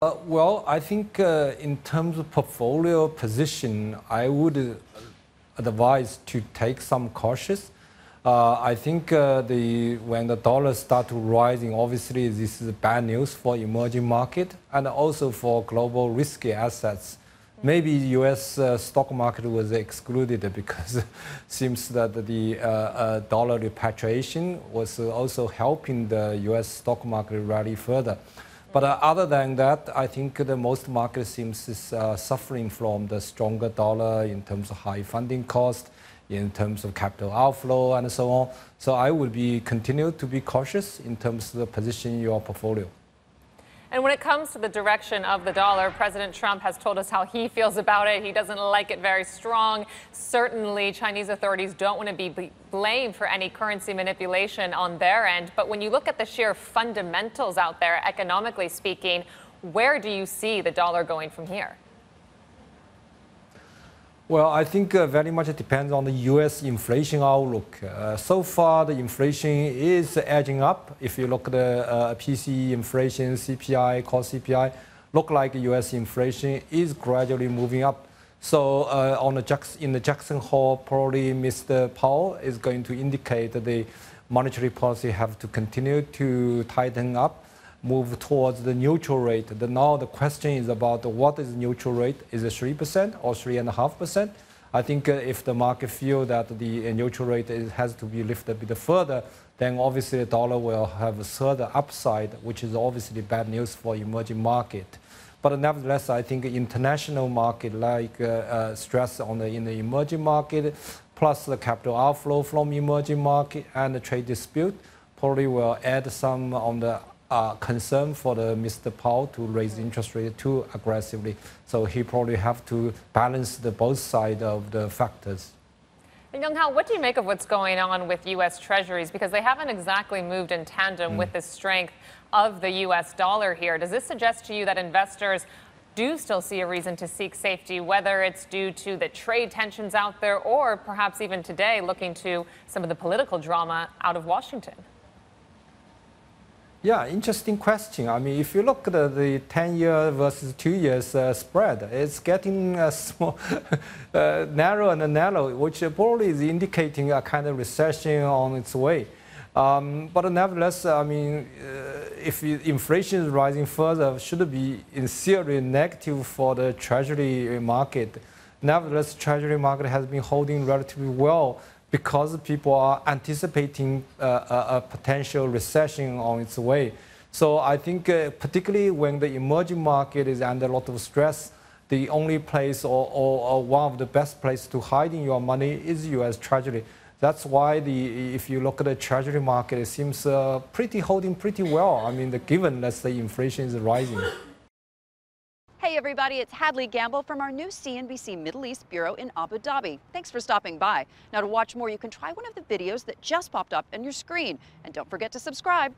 Well, I think in terms of portfolio position, I would advise to take some cautious. I think when the dollar start to rising, obviously this is bad news for emerging market and also for global risky assets. Maybe U.S. Stock market was excluded because it seems that the dollar repatriation was also helping the U.S. stock market rally further. But other than that, I think the most market seems is suffering from the stronger dollar in terms of high funding cost, in terms of capital outflow and so on. So I would continue to be cautious in terms of the position in your portfolio. And when it comes to the direction of the dollar, President Trump has told us how he feels about it. He doesn't like it very strong. Certainly, Chinese authorities don't want to be blamed for any currency manipulation on their end. But when you look at the sheer fundamentals out there, economically speaking, where do you see the dollar going from here? Well, I think very much it depends on the U.S. inflation outlook. So far, the inflation is edging up. If you look at the PCE inflation, CPI, core CPI, look like U.S. inflation is gradually moving up. So in the Jackson Hole, probably Mr. Powell is going to indicate that the monetary policy have to continue to tighten up, move towards the neutral rate. Now the question is about what is neutral rate? Is it 3% or 3.5%? I think if the market feel that the neutral rate has to be lifted a bit further, then obviously the dollar will have a further upside, which is obviously bad news for emerging market. But nevertheless, I think international market like stress in the emerging market, plus the capital outflow from emerging market and the trade dispute probably will add some on the concern for Mr. Powell to raise interest rate too aggressively. So he probably have to balance both sides of the factors. And Yonghao, what do you make of what's going on with U.S. Treasuries? Because they haven't exactly moved in tandem with the strength of the U.S. dollar here. Does this suggest to you that investors do still see a reason to seek safety, whether it's due to the trade tensions out there or perhaps even today looking to some of the political drama out of Washington? Yeah, interesting question. I mean, if you look at the 10-year versus 2 years spread, it's getting small, narrow and narrow, which probably is indicating a kind of recession on its way. But nevertheless, I mean, if inflation is rising further, it should be in theory negative for the Treasury market. Nevertheless, Treasury market has been holding relatively well, because people are anticipating a potential recession on its way. So I think particularly when the emerging market is under a lot of stress, the only place or one of the best places to hide in your money is U.S. Treasury. That's why if you look at the Treasury market, it seems holding pretty well. I mean, given let's say inflation is rising. Hey everybody, it's Hadley Gamble from our new CNBC Middle East Bureau in Abu Dhabi. Thanks for stopping by. Now to watch more, you can try one of the videos that just popped up on your screen. And don't forget to subscribe.